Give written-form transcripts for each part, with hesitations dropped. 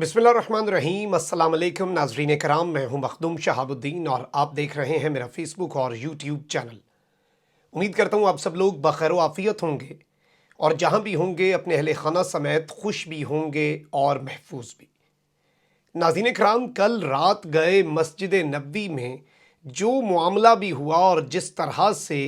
बिस्मिल्लाहिर्रहमानिर्रहीम। अस्सलाम वालेकुम नाज़रीन कराम, मैं हूं मखदूम शहाबुद्दीन और आप देख रहे हैं मेरा फेसबुक और यूट्यूब चैनल। उम्मीद करता हूं आप सब लोग बखैर आफ़ियत होंगे और जहां भी होंगे अपने अहले खाना समेत खुश भी होंगे और महफूज भी। नाज़रीन कराम, कल रात गए मस्जिद नबवी में जो मामला भी हुआ और जिस तरह से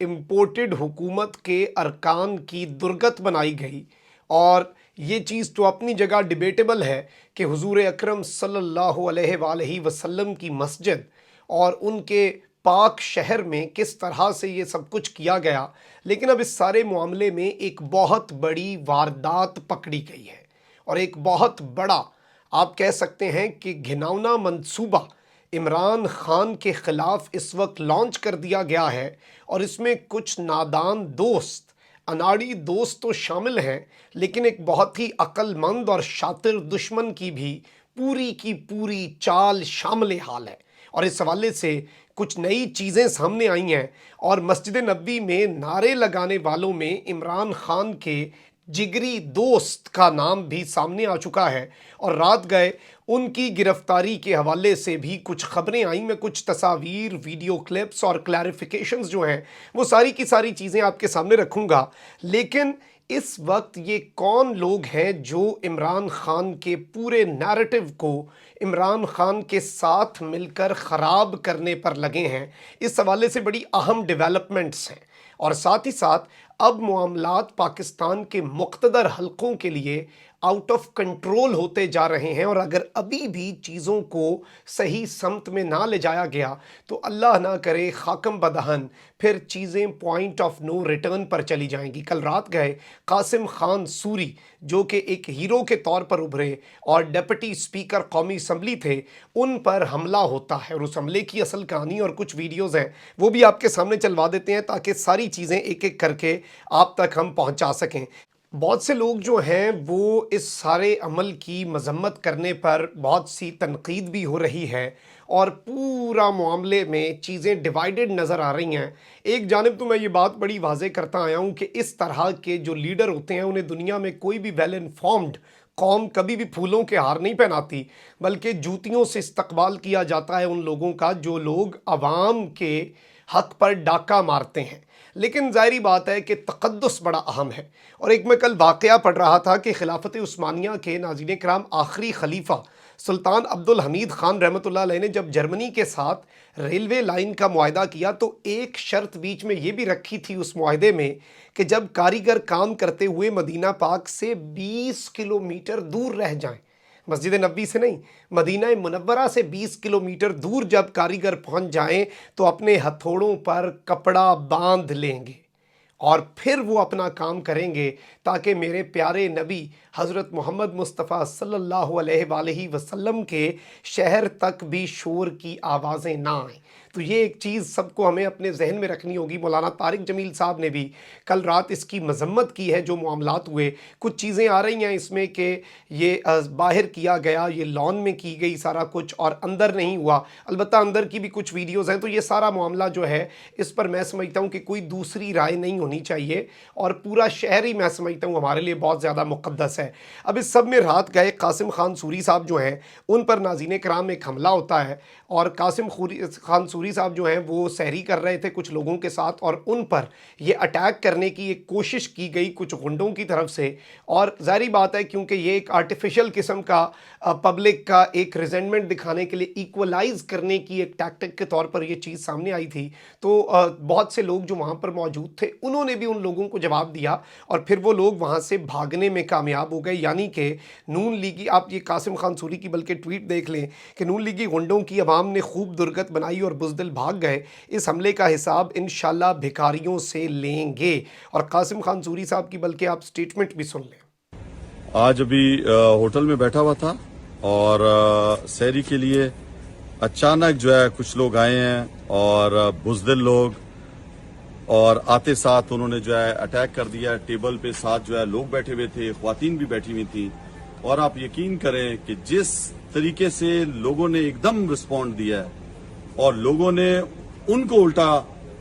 इम्पोर्टेड हुकूमत के अरकान की दुर्गत बनाई गई, और ये चीज़ तो अपनी जगह डिबेटेबल है कि हुजूर अकरम सल्लल्लाहु अलैहि वसल्लम की मस्जिद और उनके पाक शहर में किस तरह से ये सब कुछ किया गया, लेकिन अब इस सारे मामले में एक बहुत बड़ी वारदात पकड़ी गई है और एक बहुत बड़ा, आप कह सकते हैं कि घिनौना मंसूबा इमरान खान के ख़िलाफ़ इस वक्त लॉन्च कर दिया गया है। और इसमें कुछ नादान दोस्त, अनाड़ी दोस्त तो शामिल हैं, लेकिन एक बहुत ही अक्लमंद और शातिर दुश्मन की भी पूरी चाल शामिल हाल है। और इस हवाले से कुछ नई चीज़ें सामने आई हैं और मस्जिद नबवी में नारे लगाने वालों में इमरान खान के जिगरी दोस्त का नाम भी सामने आ चुका है। और रात गए उनकी गिरफ्तारी के हवाले से भी कुछ खबरें आई। मैं कुछ तस्वीर, वीडियो क्लिप्स और क्लैरिफिकेशंस जो हैं वो सारी की सारी चीज़ें आपके सामने रखूँगा। लेकिन इस वक्त ये कौन लोग हैं जो इमरान खान के पूरे नैरेटिव को इमरान खान के साथ मिलकर ख़राब करने पर लगे हैं, इस हवाले से बड़ी अहम डेवलपमेंट्स हैं। और साथ ही साथ अब मामलात पाकिस्तान के मुक़्तदर हलकों के लिए आउट ऑफ कंट्रोल होते जा रहे हैं। और अगर अभी भी चीज़ों को सही समत में ना ले जाया गया तो अल्लाह ना करे खाकम बदहन फिर चीज़ें पॉइंट ऑफ नो रिटर्न पर चली जाएंगी। कल रात गए कासिम खान सूरी, जो कि एक हीरो के तौर पर उभरे और डिप्टी स्पीकर कौमी असम्बली थे, उन पर हमला होता है। और उस हमले की असल कहानी और कुछ वीडियोज़ हैं वो भी आपके सामने चलवा देते हैं ताकि सारी चीज़ें एक एक करके आप तक हम पहुंचा सकें। बहुत से लोग जो हैं वो इस सारे अमल की मजम्मत करने पर बहुत सी तनकीद भी हो रही है और पूरा मामले में चीज़ें डिवाइडेड नज़र आ रही हैं। एक जानिब तो मैं ये बात बड़ी वाज़े करता आया हूँ कि इस तरह के जो लीडर होते हैं उन्हें दुनिया में कोई भी वेल इन्फॉर्म्ड कौम कभी भी फूलों के हार नहीं पहनाती, बल्कि जूतियों से इस्तकबाल किया जाता है उन लोगों का जो लोग अवाम के हक पर डाका मारते हैं। लेकिन ज़ाहिरी बात है कि तक़द्दुस बड़ा अहम है। और एक मैं कल वाक़या पढ़ रहा था कि खिलाफत उस्मानिया के नाज़रीन कराम आखिरी खलीफा सुल्तान अब्दुल हमीद ख़ान रहमतुल्लाह अलैह ने जब जर्मनी के साथ रेलवे लाइन का मुआहदा किया तो एक शर्त बीच में ये भी रखी थी उस मुआहदे में कि जब कारीगर काम करते हुए मदीना पाक से 20 किलोमीटर दूर रह जाएं, मस्जिद नबवी से नहीं, मदीना मुनव्वरा से 20 किलोमीटर दूर जब कारीगर पहुंच जाएं तो अपने हथौड़ों पर कपड़ा बांध लेंगे और फिर वो अपना काम करेंगे ताकि मेरे प्यारे नबी हज़रत मोहम्मद मुस्तफ़ा सल्लल्लाहु अलैहि वसल्लम के शहर तक भी शोर की आवाज़ें ना आएँ। तो ये एक चीज़ सबको हमें अपने जहन में रखनी होगी। मौलाना तारिक जमील साहब ने भी कल रात इसकी मजम्मत की है। जो मामलात हुए, कुछ चीज़ें आ रही हैं इसमें कि ये बाहर किया गया, ये लॉन में की गई सारा कुछ और अंदर नहीं हुआ। अलबत्ता अंदर की भी कुछ वीडियोज़ हैं। तो ये सारा मामला जो है इस पर मैं समझता हूँ कि कोई दूसरी राय नहीं होनी चाहिए और पूरा शहर ही मैं समझता हूँ हमारे लिए बहुत ज़्यादा मुक़द्दस है। अब इस सब में रात गए कासिम खान सूरी साहब जो हैं उन पर नाज़रीन कराम एक हमला होता है और कासिम खान सूरी साहब जो हैं वो सहरी कर रहे थे कुछ लोगों के साथ और उन पर ये अटैक करने की एक कोशिश की गई कुछ गुंडों की तरफ से। और ज़ाहिर बात है क्योंकि ये एक आर्टिफिशियल किस्म का पब्लिक का एक रिजेंटमेंट दिखाने के लिए, इक्वलाइज करने की एक टैक्टिक के तौर पर ये चीज़ सामने आई थी। तो बहुत से लोग जो वहाँ पर मौजूद थे उन्होंने भी उन लोगों को जवाब दिया और फिर वो लोग वहाँ से भागने में कामयाब हो गए। यानी कि नून लीगी, आप ये कासिम खान सूरी की बल्कि ट्वीट देख लें कि नून लीगी गुंडों की आवाम ने खूब दुर्गत बनाई और बुज़दिल भाग गए। इस हमले का हिसाब इंशाल्लाह भिखारियों से लेंगे। और कासिम खान सूरी साहब की बल्कि आप स्टेटमेंट भी सुन लें। आज अभी होटल में बैठा हुआ था और सहरी के लिए अचानक जो है कुछ लोग आए हैं और बुज़दिल लोग, और आते साथ उन्होंने जो है अटैक कर दिया। टेबल पे साथ जो है लोग बैठे हुए थे, ख्वातीन भी बैठी हुई थी। और आप यकीन करें कि जिस तरीके से लोगों ने एकदम रिस्पॉन्ड दिया है और लोगों ने उनको उल्टा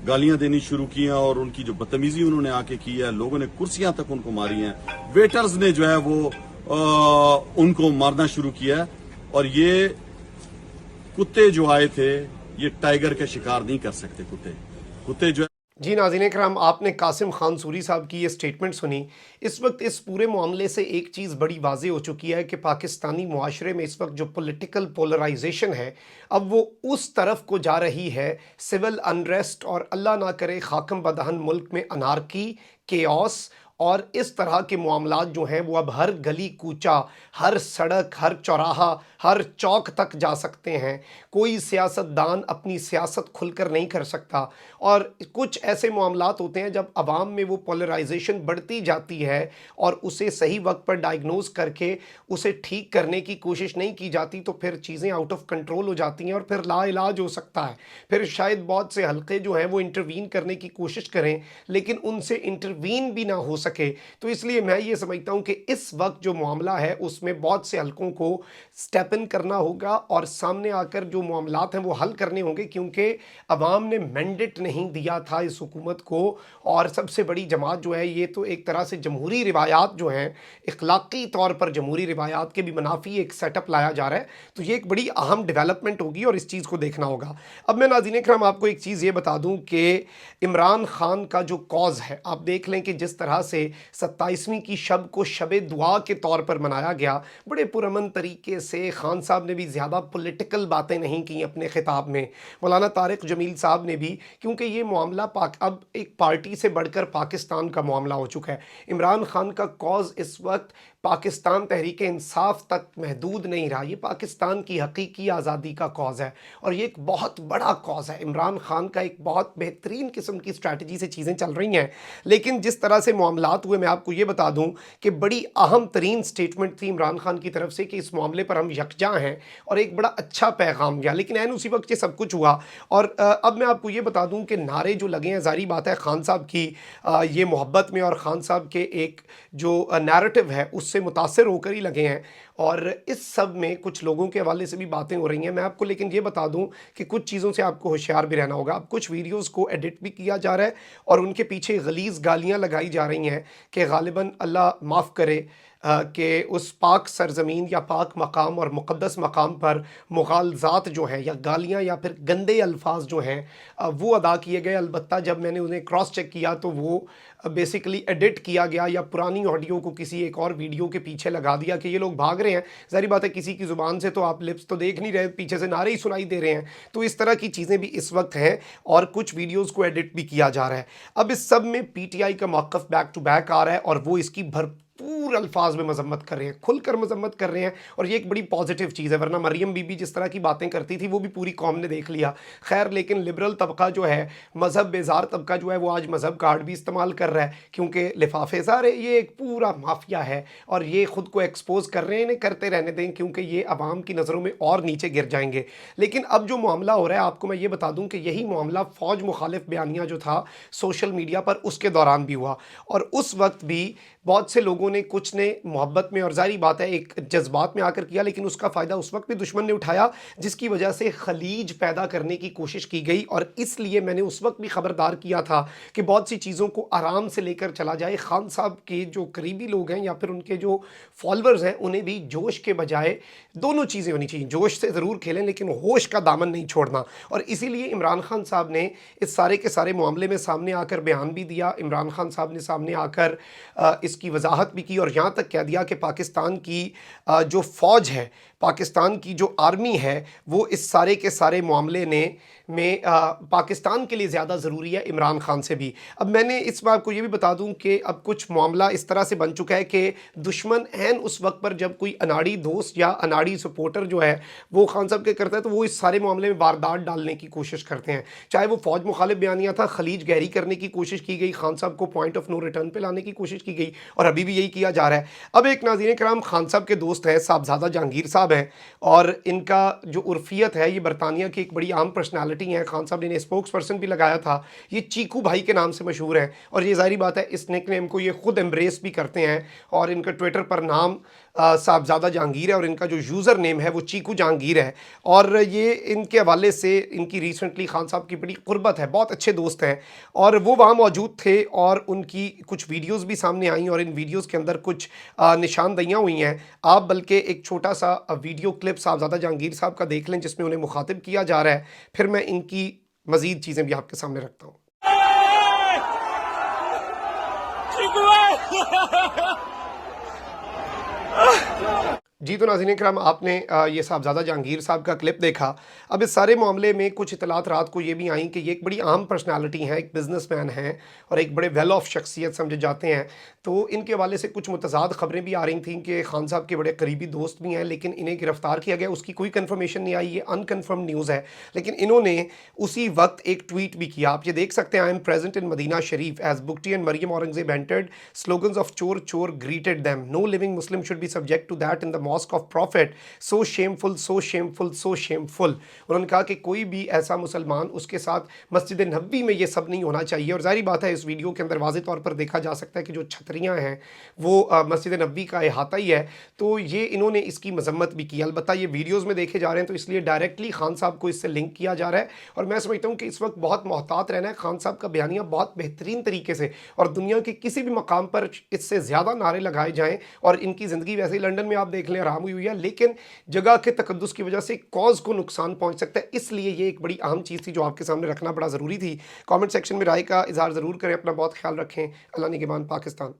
गालियां देनी शुरू की हैं और उनकी जो बदतमीजी उन्होंने आके की है, लोगों ने कुर्सियां तक उनको मारी हैं। वेटर्स ने जो है वो उनको मारना शुरू किया और ये कुत्ते जो आए थे ये टाइगर का शिकार नहीं कर सकते। कुत्ते जो जी नाज़रीन करम, आपने कासिम खान सूरी साहब की ये स्टेटमेंट सुनी। इस वक्त इस पूरे मामले से एक चीज़ बड़ी वाज़ेह हो चुकी है कि पाकिस्तानी मुआशरे में इस वक्त जो पॉलिटिकल पोलराइजेशन है अब वो उस तरफ को जा रही है, सिविल अनरेस्ट और अल्लाह ना करे खाकम बदहन मुल्क में अनारकी, केओस और इस तरह के मामलात जो हैं वो अब हर गली कूचा, हर सड़क, हर चौराहा, हर चौक तक जा सकते हैं। कोई सियासतदान अपनी सियासत खुलकर नहीं कर सकता और कुछ ऐसे मामलात होते हैं जब आवाम में वो पोलराइजेशन बढ़ती जाती है और उसे सही वक्त पर डायग्नोज करके उसे ठीक करने की कोशिश नहीं की जाती तो फिर चीज़ें आउट ऑफ कंट्रोल हो जाती हैं और फिर लाइलाज हो सकता है। फिर शायद बहुत से हलके जो हैं वो इंटरवीन करने की कोशिश करें लेकिन उनसे इंटरवीन भी ना हो सके। तो इसलिए मैं ये समझता हूँ कि इस वक्त जो मामला है उसमें बहुत से हलकों को स्टेप इन करना होगा और सामने आकर जो मामलात हैं वो हल करने होंगे, क्योंकि अवाम ने मैंडेट नहीं दिया था इस हुकूमत को। और सबसे बड़ी जमात जो है ये तो एक तरह से जमहूरी रिवायात जो हैं, इखलाकी तौर पर जमहूरी रिवायात के भी मुनाफी एक सेटअप लाया जा रहा है। तो ये एक बड़ी अहम डेवलपमेंट होगी और इस चीज़ को देखना होगा। अब मैं नाज़रीन इकराम आपको एक चीज़ ये बता दूं कि इमरान खान का जो कॉज है, आप देख लें कि जिस तरह से 27वीं की शब को शब दुआ के तौर पर मनाया गया, बड़े पुरअमन तरीके से, खान साहब ने भी ज़्यादा पॉलिटिकल बातें नहीं की अपने खिताब में, मौलाना तारिक जमील साहब ने भी, क्योंकि ये मामला अब एक पार्टी से बढ़कर पाकिस्तान का मामला हो चुका है। इमरान खान का कॉज इस वक्त पाकिस्तान तहरीक इंसाफ तक महदूद नहीं रहा, ये पाकिस्तान की हकीकी आज़ादी का कॉज़ है और ये एक बहुत बड़ा कॉज़ है। इमरान खान का एक बहुत बेहतरीन किस्म की स्ट्रैटेजी से चीज़ें चल रही हैं, लेकिन जिस तरह से मामलात हुए, मैं आपको ये बता दूं कि बड़ी अहम तरीन स्टेटमेंट थी इमरान खान की तरफ से कि इस मामले पर हम यकजा हैं और एक बड़ा अच्छा पैगाम गया, लेकिन ऐन उसी वक्त ये सब कुछ हुआ। और अब मैं आपको ये बता दूं कि नारे जो लगे हैं, ज़ाहिर बात है खान साहब की ये मोहब्बत में और ख़ान साहब के एक जो नैरेटिव है उससे मुतासिर होकर ही लगे हैं और इस सब में कुछ लोगों के हवाले से भी बातें हो रही हैं। मैं आपको लेकिन ये बता दूं कि कुछ चीज़ों से आपको होशियार भी रहना होगा। अब कुछ वीडियोस को एडिट भी किया जा रहा है और उनके पीछे गलीज़ गालियां लगाई जा रही हैं कि गालिबन अल्लाह माफ़ करे कि उस पाक सरज़मीन या पाक मकाम और मुक़द्दस मकाम पर मुग़ालज़ात जो हैं या गालियाँ या फिर गंदे अल्फाज जो हैं वो अदा किए गए। अलबत्ता जब मैंने उन्हें क्रॉस चेक किया तो वो बेसिकली एडिट किया गया या पुरानी ऑडियो को किसी एक और वीडियो के पीछे लगा दिया कि ये लोग भाग रहे हैं। ज़ाहिर बात है किसी की ज़ुबान से तो आप लिप्स तो देख नहीं रहे, पीछे से नारे ही सुनाई दे रहे हैं। तो इस तरह की चीज़ें भी इस वक्त हैं और कुछ वीडियोज़ को एडिट भी किया जा रहा है। अब इस सब में PTI का मौक़िफ़ बैक टू बैक आ रहा है और वो इसकी भरपूर अल्फाज में मजम्मत कर रहे हैं, खुलकर मजम्मत कर रहे हैं और ये एक बड़ी पॉजिटिव चीज़ है। वरना मरियम बीबी जिस तरह की बातें करती थी वो भी पूरी कौम ने देख लिया। खैर, लेकिन लिबरल तबका जो है, मज़हब बेजार तबका जो है, वो आज मज़हब कार्ड भी इस्तेमाल कर रहा है क्योंकि लिफाफे ज़ार है, ये एक पूरा माफिया है और ये ख़ुद को एक्सपोज कर रहे हैं। इन्हें करते रहने दें क्योंकि ये आवाम की नज़रों में और नीचे गिर जाएंगे। लेकिन अब जो मामला हो रहा है, आपको मैं ये बता दूँ कि यही मामला फ़ौज मुखालिफ बयानिया जो था सोशल मीडिया पर, उसके दौरान भी हुआ और उस वक्त भी बहुत से लोगों ने, कुछ ने मोहब्बत में और ज़ाहिर बात है एक जज्बात में आकर किया, लेकिन उसका फ़ायदा उस वक्त भी दुश्मन ने उठाया जिसकी वजह से खलीज पैदा करने की कोशिश की गई। और इसलिए मैंने उस वक्त भी ख़बरदार किया था कि बहुत सी चीज़ों को आराम से लेकर चला जाए। खान साहब के जो करीबी लोग हैं या फिर उनके जो फॉलोअर्स हैं, उन्हें भी जोश के बजाय दोनों चीज़ें होनी चाहिए। जोश से ज़रूर खेलें लेकिन होश का दामन नहीं छोड़ना। और इसीलिए इमरान खान साहब ने इस सारे के सारे मामले में सामने आकर बयान भी दिया। इमरान खान साहब ने सामने आकर इसकी वजाहत भी की और यहाँ तक कह दिया कि पाकिस्तान की जो फ़ौज है, पाकिस्तान की जो आर्मी है, वो इस सारे के सारे मामले में पाकिस्तान के लिए ज़्यादा ज़रूरी है इमरान खान से भी। अब मैंने इस बात को ये भी बता दूं कि अब कुछ मामला इस तरह से बन चुका है कि दुश्मन ऐन उस वक्त पर जब कोई अनाड़ी दोस्त या अनाड़ी सपोर्टर जो है वो खान साहब के करता है तो वो इस सारे मामले में वारदात डालने की कोशिश करते हैं। चाहे वो फ़ौज मुखालिफ बयानिया था, खलीज गहरी करने की कोशिश की गई, खान साहब को पॉइंट ऑफ नो रिटर्न पर लाने की कोशिश की गई और अभी भी यही किया जा रहा है। अब एक नाज़रीन कराम खान साहब के दोस्त हैं साहबजादा जहांगीर साहब हैं और इनका जो उर्फियत है, ये बरतानिया की एक बड़ी आम पर्सनालिटी हैं। खान साहब ने स्पोक्स पर्सन भी लगाया था, ये चीकू भाई के नाम से मशहूर हैं और ये ज़ाहिर बात है इस निकनेम को ये खुद एम्ब्रेस भी करते हैं और इनका ट्विटर पर नाम साहबजादा जहांगीर है और इनका जो यूज़र नेम है वो चीकू जहांगीर है। और ये इनके हवाले से इनकी रिसेंटली खान साहब की बड़ी कुर्बत है, बहुत अच्छे दोस्त हैं और वो वहाँ मौजूद थे और उनकी कुछ वीडियोस भी सामने आई और इन वीडियोस के अंदर कुछ निशानदहियाँ हुई हैं। आप बल्कि एक छोटा सा वीडियो क्लिप साहबजादा जहांगीर साहब का देख लें जिसमें उन्हें मुखातिब किया जा रहा है, फिर मैं इनकी मज़ीद चीज़ें भी आपके सामने रखता हूँ। जी तो नाज़रीन इकराम, आपने ये साहबजादा जहांगीर साहब का क्लिप देखा। अब इस सारे मामले में कुछ इतलात रात को ये भी आई कि ये एक बड़ी अहम पर्सनालिटी हैं, एक बिजनेसमैन हैं और एक बड़े वेल ऑफ शख्सियत समझे जाते हैं। तो इनके हवाले से कुछ मुतज़ाद ख़बरें भी आ रही थी कि खान साहब के बड़े करीबी दोस्त भी हैं, लेकिन इन्हें गिरफ़्तार किया गया, उसकी कोई कन्फर्मेशन नहीं आई, ये अनकन्फर्म न्यूज़ है। लेकिन इन्होंने उसी वक्त एक ट्वीट भी किया, आप ये देख सकते हैं, I am present in Madina Sharif as Bugti and Maryam Aurangzeb entered, slogans of chor chor greeted them, no living Muslim should be subject to that in the mosque of prophet, so shameful so shameful so shameful. उन्होंने कहा कि कोई भी ऐसा मुसलमान, उसके साथ मस्जिद नबी में ये सब नहीं होना चाहिए। और ज़ाहिर बात है इस वीडियो के अंदर वाज़ेह तौर पर देखा जा सकता है कि जो छतरियाँ हैं वो मस्जिद नबी का अहाता ही है। तो ये इन्होंने इसकी मजम्मत भी की। अलबत्ता ये वीडियोज़ में देखे जा रहे हैं तो इसलिए डायरेक्टली खान साहब को इससे लिंक किया जा रहा है और मैं समझता हूँ कि इस वक्त बहुत मोहतात रहना है। खान साहब का बयानिया बहुत बेहतरीन तरीके से और दुनिया के किसी भी मकाम पर इससे ज़्यादा नारे लगाए जाएँ। और इनकी ज़िंदगी वैसे ही लंदन में आप देख लें आराम हुई है, लेकिन जगह के तकद्दुस की वजह से कॉज को नुकसान पहुंच सकता है। इसलिए ये एक बड़ी अहम चीज़ थी जो आपके सामने रखना बड़ा ज़रूरी थी। कमेंट सेक्शन में राय का इजहार ज़रूर करें। अपना बहुत ख्याल रखें। अल्लाह निगहबान। पाकिस्तान।